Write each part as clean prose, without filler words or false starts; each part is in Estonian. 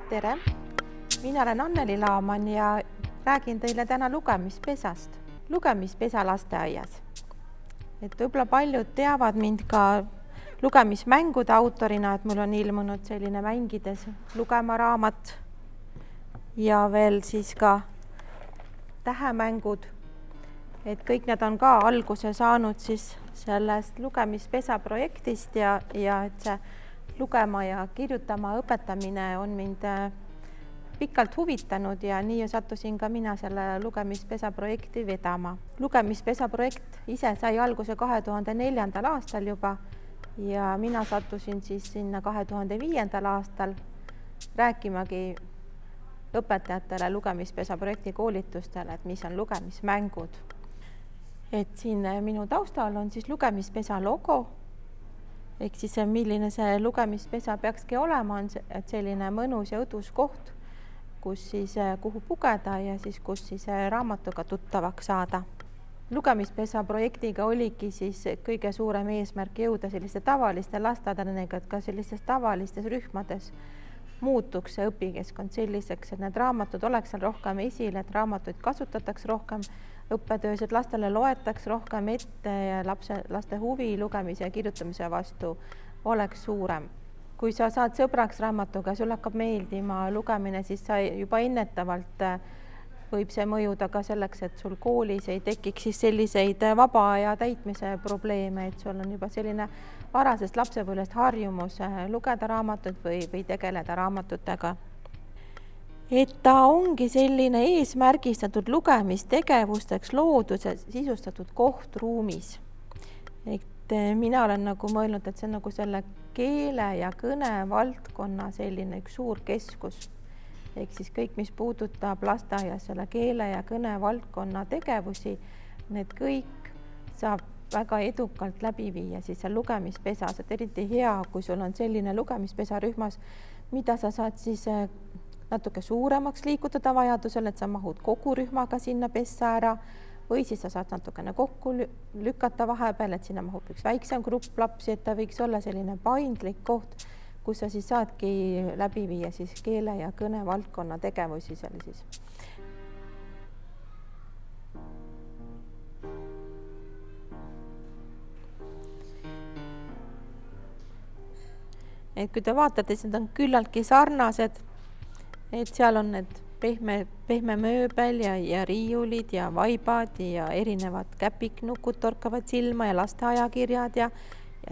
Tere! Mina olen Anneli Laaman ja räägin teile täna lugemispesast. Lugemispesa lasteaias. Võib-olla paljud teavad mind ka lugemismängude autorina, et mul on ilmunud selline mängides lugema raamat ja veel siis ka tähemängud. Et kõik need on ka alguse saanud siis sellest lugemispesa projektist ja et see lugema ja kirjutama õpetamine on mind pikalt huvitanud ja nii sattusin ka mina selle lugemispesa projekti vedama. Lugemispesa projekt ise sai alguse 2004. aastal juba ja mina sattusin siis sinna 2005. aastal rääkimagi õpetajatele lugemispesa projekti koolitustele, et mis on lugemismängud. Et siin minu taustal on siis lugemispesa logo, ehk siis milline see lugemispesa peakski olema, on selline mõnus ja õdus koht, kus siis, kuhu pugeda ja siis, kus siis raamatuga tuttavaks saada. Lugemispesa projektiga oligi siis kõige suurem eesmärk jõuda selliste tavaliste lasteaedadeni, et ka sellistes tavalistes rühmades muutuks see õpikeskkond selliseks, et need raamatud oleks seal rohkem esil, et raamatuid kasutataks rohkem õppetöös, et lastele loetaks rohkem ette ja laste huvi lugemise ja kirjutamise vastu oleks suurem. Kui sa saad sõbraks raamatuga, sul hakkab meeldima lugemine, siis sa juba ennetavalt võib see mõjuda ka selleks, et sul koolis ei tekiks siis selliseid vaba aja täitmise probleeme, et sul on juba selline varasest lapsepõlvest harjumus lugeda raamatuid või tegeleda raamatutega. Et ta ongi selline eesmärgistatud lugemistegevusteks looduse sisustatud koht ruumis. Et mina olen nagu mõelnud, et see on nagu selle keele ja kõne valdkonna selline üks suur keskus. Ehk siis kõik, mis puudutab lasteaias selle keele ja kõne valdkonna tegevusi, need kõik saab väga edukalt läbi viia siis seal lugemispesas, et eriti hea, kui sul on selline lugemispesa rühmas, mida sa saad siis natuke suuremaks liikutada vajadusel, et sa mahud kogu rühmaga sinna pessa ära või siis sa saad natukene kokku lükata vahepeal, et sinna mahub üks väiksem grupp lapsi, et ta võiks olla selline paindlik koht, kus sa siis saadki läbi viia siis keele ja kõne valdkonna tegevusi seal siis. Et kui te vaatate, siis need on küllaltki sarnased, et seal on need pehme mööbel ja riiulid ja vaibad ja erinevad käpiknukud torkavad silma ja lasteajakirjad ja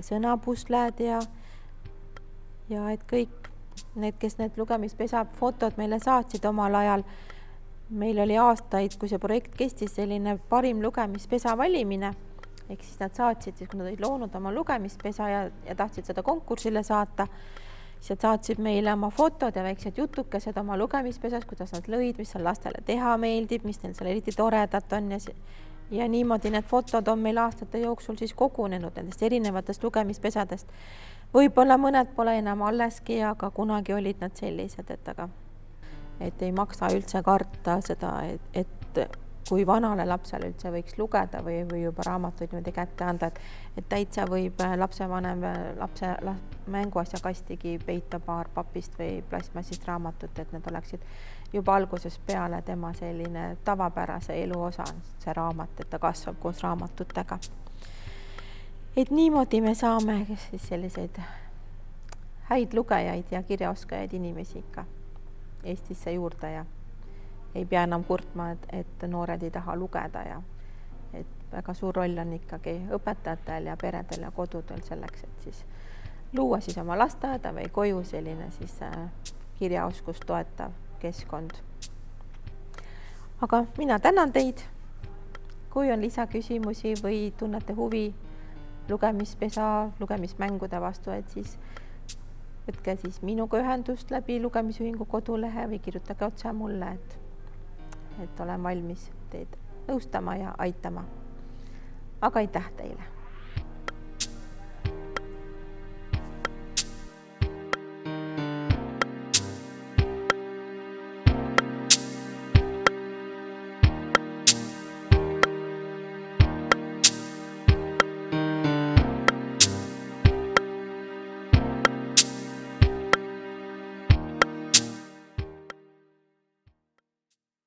sõnapustled ja et kõik need, kes need lugemispesa fotod meile saatsid omal ajal, meil oli aastaid, kui see projekt kestis, selline parim lugemispesa valimine, ehk siis nad saatsid, siis kui nad olid loonud oma lugemispesa ja tahtsid seda konkursile saata, siis saatsid meile oma fotod ja väiksed jutukesed oma lugemispesas, kuidas nad lõid, mis seal lastele teha meeldib, mis neil seal eriti toredat on ja niimoodi need fotod on meil aastate jooksul siis kogunenud nendest erinevatest lugemispesadest. Võib-olla mõned pole enam alleski, aga kunagi olid nad sellised, et ei maksa üldse karta seda, et kui vanale lapsele üldse võiks lugeda või juba raamatuid niimoodi kätte anda, et täitsa võib lapsevanem lapse mänguasja kastigi peita paar papist või plastmassist raamatut, et need oleksid juba algusest peale tema selline tavapärase elu osa, see raamat, et ta kasvab koos raamatutega. Et niimoodi me saame siis selliseid häid lugejaid ja kirjaoskajaid inimesi ikka Eestisse juurde ja ei pea enam kurtma, et noored ei taha lugeda ja et väga suur roll on ikkagi õpetajatel ja peredel ja kodudel selleks, et siis luua siis oma lasteaeda või koju selline siis kirjaoskust toetav keskkond. Aga mina tänan teid. Kui on lisaküsimusi või tunnete huvi lugemispesa, lugemismängude vastu, et siis võtke siis minuga ühendust läbi Lugemisühingu kodulehe või kirjutage otse mulle, et olen valmis teid nõustama ja aitama. Aga aitäh teile!